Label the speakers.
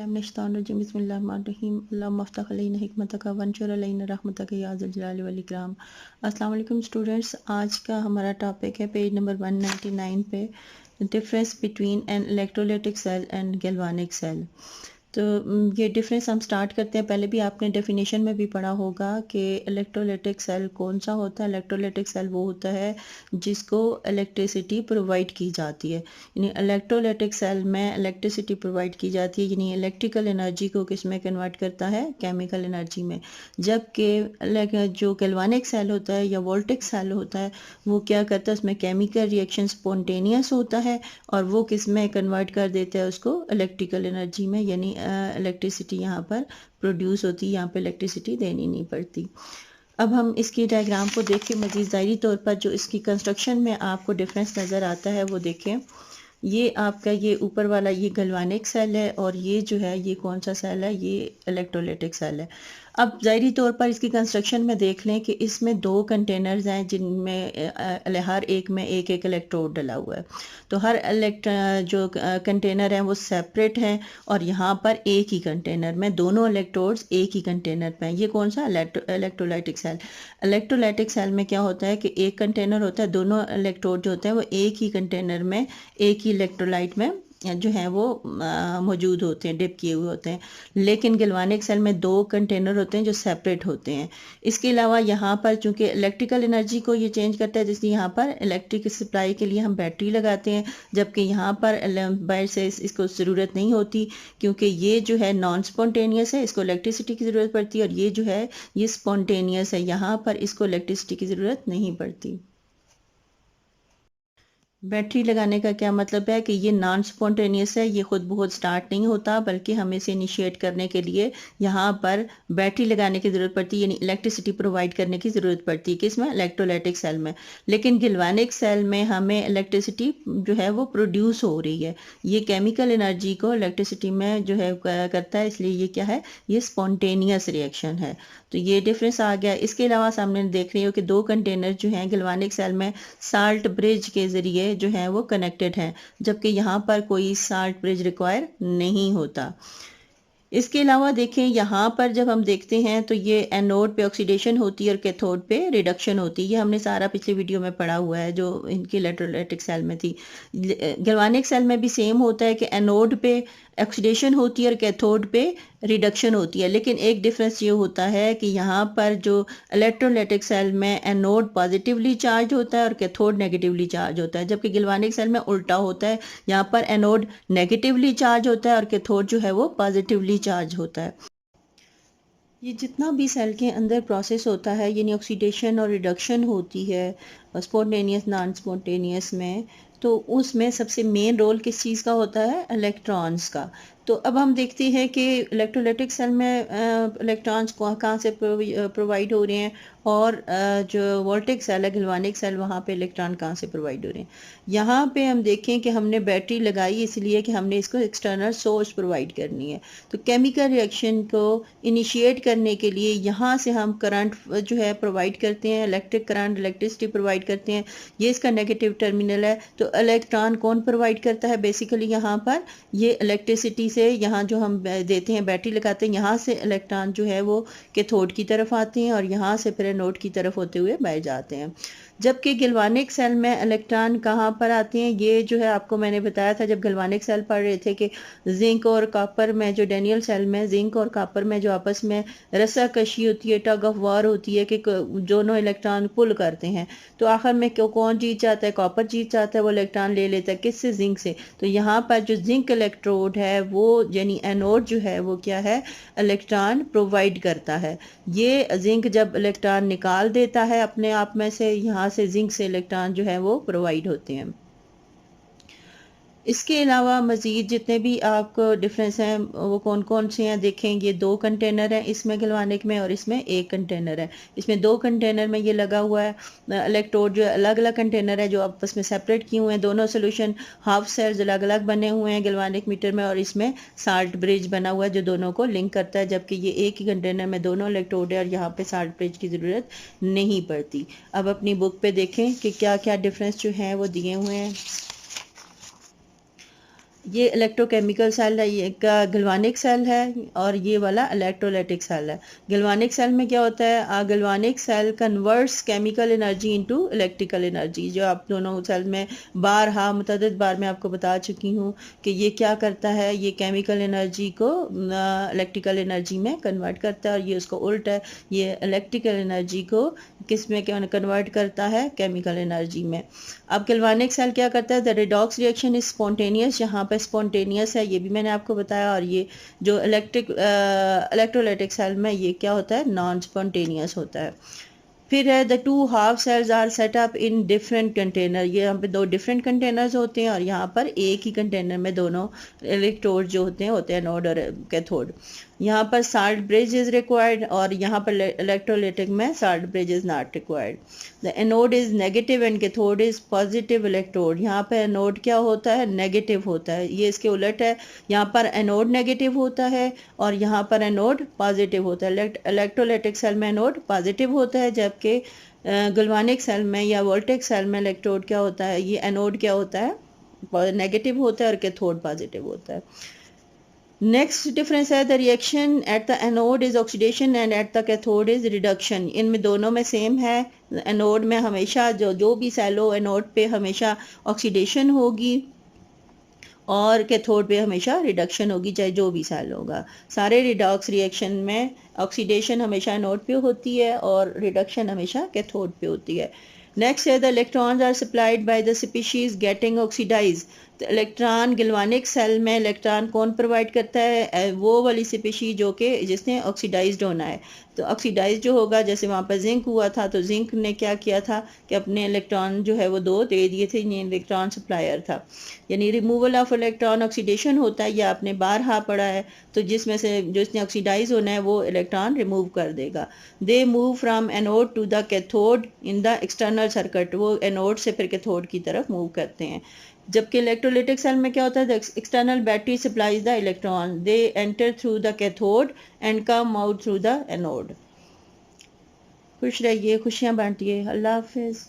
Speaker 1: अस्सलाम वालेकुम स्टूडेंट्स। आज का हमारा टॉपिक है पेज नंबर 199 पे, difference between an electrolytic cell and galvanic cell. तो ये डिफरेंस हम स्टार्ट करते हैं। पहले भी आपने डेफिनेशन में भी पढ़ा होगा कि इलेक्ट्रोलाइटिक सेल कौन सा होता है। इलेक्ट्रोलाइटिक सेल वो होता है जिसको इलेक्ट्रिसिटी प्रोवाइड की जाती है, यानी इलेक्ट्रोलाइटिक सेल में इलेक्ट्रिसिटी प्रोवाइड की जाती है, यानी इलेक्ट्रिकल एनर्जी को किस में कन्वर्ट करता है, केमिकल एनर्जी में। जबकि जो गैल्वानिक सेल होता है या वोल्टिक सेल होता है वो क्या करता है, उसमें केमिकल रिएक्शन स्पॉन्टेनियस होता है और वो किस में कन्वर्ट कर देता है, उसको इलेक्ट्रिकल एनर्जी में, यानी इलेक्ट्रिसिटी यहाँ पर प्रोड्यूस होती है, यहाँ पर इलेक्ट्रिसिटी देनी नहीं पड़ती। अब हम इसकी डायग्राम को देख के मज़ीद ज़ाहिरी तौर पर जो इसकी कंस्ट्रक्शन में आपको डिफरेंस नज़र आता है वो देखें। ये आपका ये ऊपर वाला ये गैल्वानिक सेल है और ये जो है ये कौन सा सेल है, ये इलेक्ट्रोलाइटिक सेल है। अब ज़ाहिरी तौर पर इसकी कंस्ट्रक्शन में देख लें कि इसमें दो कंटेनर्स हैं जिनमें हर एक में एक एक इलेक्ट्रोड डला हुआ है। तो हर जो कंटेनर हैं वो सेपरेट हैं और यहाँ पर एक ही कंटेनर में दोनों इलेक्ट्रोड्स एक ही कंटेनर पे हैं। ये कौन सा इलेक्ट्रोलाइटिक सेल। इलेक्ट्रोलाइटिक सेल में क्या होता है कि एक कंटेनर होता है, दोनों इलेक्ट्रोड जो होते हैं वो एक ही कंटेनर में एक ही इलेक्ट्रोलाइट में जो है वो मौजूद होते हैं, डिप किए हुए होते हैं। लेकिन गैल्वानिक सेल में दो कंटेनर होते हैं जो सेपरेट होते हैं। इसके अलावा यहाँ पर चूंकि इलेक्ट्रिकल एनर्जी को ये चेंज करता है, जैसे यहाँ पर इलेक्ट्रिक सप्लाई के लिए हम बैटरी लगाते हैं, जबकि यहाँ पर बाहर से इसको ज़रूरत नहीं होती, क्योंकि ये जो है नॉन स्पॉन्टेनियस है, इसको इलेक्ट्रिसिटी की ज़रूरत पड़ती है, और ये जो है ये स्पॉन्टेनियस है, यहाँ पर इसको इलेक्ट्रिसिटी की ज़रूरत नहीं पड़ती। बैटरी लगाने का क्या मतलब है कि ये नॉन स्पॉन्टेनियस है, ये खुद बहुत स्टार्ट नहीं होता, बल्कि हमें इसे इनिशिएट करने के लिए यहाँ पर बैटरी लगाने की ज़रूरत पड़ती है, यानी इलेक्ट्रिसिटी प्रोवाइड करने की ज़रूरत पड़ती है। किसमें, इलेक्ट्रोलाइटिक सेल में। लेकिन गैल्वानिक सेल में हमें इलेक्ट्रिसिटी जो है वो प्रोड्यूस हो रही है, ये केमिकल एनर्जी को इलेक्ट्रिसिटी में जो है करता है, इसलिए ये क्या है, ये स्पॉन्टेनियस रिएक्शन है। तो ये डिफरेंस आ गया। इसके अलावा सामने देख रही हो कि दो कंटेनर जो हैं गैल्वानिक सेल में साल्ट ब्रिज के ज़रिए जो है वो कनेक्टेड हैं, जबकि यहाँ पर कोई साल्ट ब्रिज रिक्वायर नहीं होता। इसके अलावा देखें यहाँ पर जब हम देखते हैं तो ये एनोड पे ऑक्सीडेशन होती है और कैथोड पे रिडक्शन होती है। ये हमने सारा पिछले वीडियो में पढ़ा हुआ है जो इनकी इलेक्ट्रोलाइटिक सेल में थी। गैल्वानिक सेल में भी सेम होता है कि एनोड पे ऑक्सीडेशन होती है और कैथोड पे रिडक्शन होती है। लेकिन एक डिफरेंस ये होता है कि यहाँ पर जो इलेक्ट्रोलाइटिक सेल में एनोड पॉजिटिवली चार्ज होता है और कैथोड नेगेटिवली चार्ज होता है, जबकि गैल्वानिक सेल में उल्टा होता है, यहाँ पर एनोड नेगेटिवली चार्ज होता है और कैथोड जो है वो पॉजिटिवली चार्ज होता है। ये जितना भी सेल के अंदर प्रोसेस होता है, यानी ऑक्सीडेशन और रिडक्शन होती है स्पॉन्टेनियस नॉन स्पॉन्टेनियस में, तो उसमें सबसे मेन रोल किस चीज़ का होता है, इलेक्ट्रॉन्स का। तो अब हम देखते हैं कि इलेक्ट्रोलाइटिक सेल में इलेक्ट्रॉन्स कहाँ से प्रोवाइड हो रहे हैं, और जो वोल्टिक सेल है गैल्वानिक सेल, वहाँ पे इलेक्ट्रॉन कहाँ से प्रोवाइड हो रहे हैं। यहाँ पे हम देखें कि हमने बैटरी लगाई इसलिए कि हमने इसको एक्सटर्नल सोर्स प्रोवाइड करनी है। तो केमिकल रिएक्शन को इनिशिएट करने के लिए यहाँ से हम करंट जो है प्रोवाइड करते हैं, इलेक्ट्रिक करंट, इलेक्ट्रिसिटी प्रोवाइड करते हैं। ये इसका नेगेटिव टर्मिनल है। तो इलेक्ट्रॉन कौन प्रोवाइड करता है, बेसिकली यहाँ पर ये इलेक्ट्रिसिटी से, यहाँ जो हम देते हैं बैटरी लगाते हैं, यहाँ से इलेक्ट्रॉन जो है वो कैथोड की तरफ आते हैं और यहाँ से फिर एनोड की तरफ होते हुए बाहर जाते हैं। जबकि गैल्वानिक सेल में इलेक्ट्रॉन कहाँ पर आते हैं, ये जो है आपको मैंने बताया था जब गैल्वानिक सेल पढ़ रहे थे कि जिंक और कॉपर में, जो डेनियल सेल में जिंक और कॉपर में जो आपस में रस्साकशी होती है, टग ऑफ वार होती है कि दोनों इलेक्ट्रॉन पुल करते हैं, तो आखिर में कौन जीत जाता है, कॉपर जीत जाता है, वो इलेक्ट्रॉन ले लेता है किससे, जिंक से। तो यहाँ पर जो जिंक इलेक्ट्रोड है वो यानी एनोड जो है वो क्या है, इलेक्ट्रॉन प्रोवाइड करता है। ये जिंक जब इलेक्ट्रॉन निकाल देता है अपने आप में से, यहाँ से जिंक से इलेक्ट्रॉन जो है वो प्रोवाइड होते हैं। इसके अलावा मज़ीद जितने भी आपको डिफरेंस हैं वो कौन कौन से हैं देखेंगे। दो कंटेनर हैं इसमें गैल्वानिक में और इसमें एक कंटेनर है। इसमें दो कंटेनर में ये लगा हुआ है इलेक्ट्रोड, जो अलग अलग कंटेनर है जो आपस में सेपरेट किए हुए हैं। दोनों सोल्यूशन हाफ सेल्स अलग अलग बने हुए हैं गैल्वानिक मीटर में, और इसमें साल्ट ब्रिज बना हुआ है जो दोनों को लिंक करता है, जबकि ये एक ही कंटेनर में दोनों इलेक्ट्रोड है और यहाँ पे साल्ट ब्रिज की ज़रूरत नहीं पड़ती। अब अपनी बुक पे देखें कि क्या क्या डिफरेंस जो हैं वो दिए हुए हैं। ये इलेक्ट्रोकेमिकल सेल है, ये का गल्वानिक सेल है, और ये वाला इलेक्ट्रोलाइटिक सेल है। गल्वानिक सेल में क्या होता है, galvanic cell converts chemical energy into electrical energy, जो आप दोनों सेल में मुतअद्दिद बार मैं आपको बता चुकी हूँ कि ये क्या करता है, ये केमिकल एनर्जी को इलेक्ट्रिकल एनर्जी में कन्वर्ट करता है, और ये उसको उल्टा है, ये इलेक्ट्रिकल एनर्जी को किस में कन्वर्ट करता है, केमिकल एनर्जी में। अब गैल्वानिक सेल क्या करता है, the redox reaction is spontaneous, यहाँ पे स्पॉन्टेनियस है, ये भी मैंने आपको बताया, और ये जो इलेक्ट्रोलाइटिक सेल में ये क्या होता है, नॉन स्पॉन्टेनियस होता है। फिर है the two half cells are set up in different container, ये यहाँ पे दो डिफरेंट कंटेनर्स होते हैं, और यहाँ पर एक ही कंटेनर में दोनों इलेक्ट्रोड जो होते हैं एनोड और कैथोड। यहाँ पर साल्ट ब्रिज इज रिक्वायर्ड, और यहाँ पर इलेक्ट्रोलाइटिक में salt bridge is not required. The anode is negative and cathode is positive electrode, यहाँ पर एनोड क्या होता है, नेगेटिव होता है, ये इसके उलट है, यहाँ पर एनोड नेगेटिव होता है और यहाँ पर एनोड पॉजिटिव होता है। इलेक्ट्रोलाइटिक सेल में एनोड पॉजिटिव होता है, जबकि गल्वानिक सेल में या वोल्टेक सेल में इलेक्ट्रोड क्या होता है, ये एनोड क्या होता है, नेगेटिव होता है, और कैथोड पॉजिटिव होता है। नेक्स्ट डिफरेंस है the reaction at the anode is oxidation and at the cathode is reduction, इनमें दोनों में सेम है। एनोड में हमेशा जो भी सेल हो, एनोड पे हमेशा ऑक्सीडेशन होगी, और कैथोड पे हमेशा रिडक्शन होगी, चाहे जो भी सेल होगा। सारे रिडॉक्स रिएक्शन में ऑक्सीडेशन हमेशा एनोड पे होती है और रिडक्शन हमेशा कैथोड पे होती है। नेक्स्ट है the electrons are supplied by the species getting oxidise, तो इलेक्ट्रॉन गैल्वानिक सेल में इलेक्ट्रॉन कौन प्रोवाइड करता है, वो वाली स्पीशी जो कि जिसने ऑक्सीडाइज्ड होना है। तो ऑक्सीडाइज जो होगा, जैसे वहाँ पर जिंक हुआ था, तो जिंक ने क्या किया था कि अपने इलेक्ट्रॉन जो है वो दो दे दिए थे, ये इलेक्ट्रॉन सप्लायर था। यानी रिमूवल ऑफ इलेक्ट्रॉन ऑक्सीडेशन होता है, या आपने बारहा पढ़ा है, तो जिसमें से जिसने ऑक्सीडाइज होना है वो इलेक्ट्रॉन रिमूव कर देगा। They move from anode to the cathode in the external circuit, वो एनोड से फिर कैथोड की तरफ मूव करते हैं। जबकि इलेक्ट्रोलाइटिक सेल में क्या होता है, the external battery supplies the electron, they enter through the cathode and come out through the anode. खुश रहिए, खुशियाँ बांटिए, अल्लाह हाफिज़।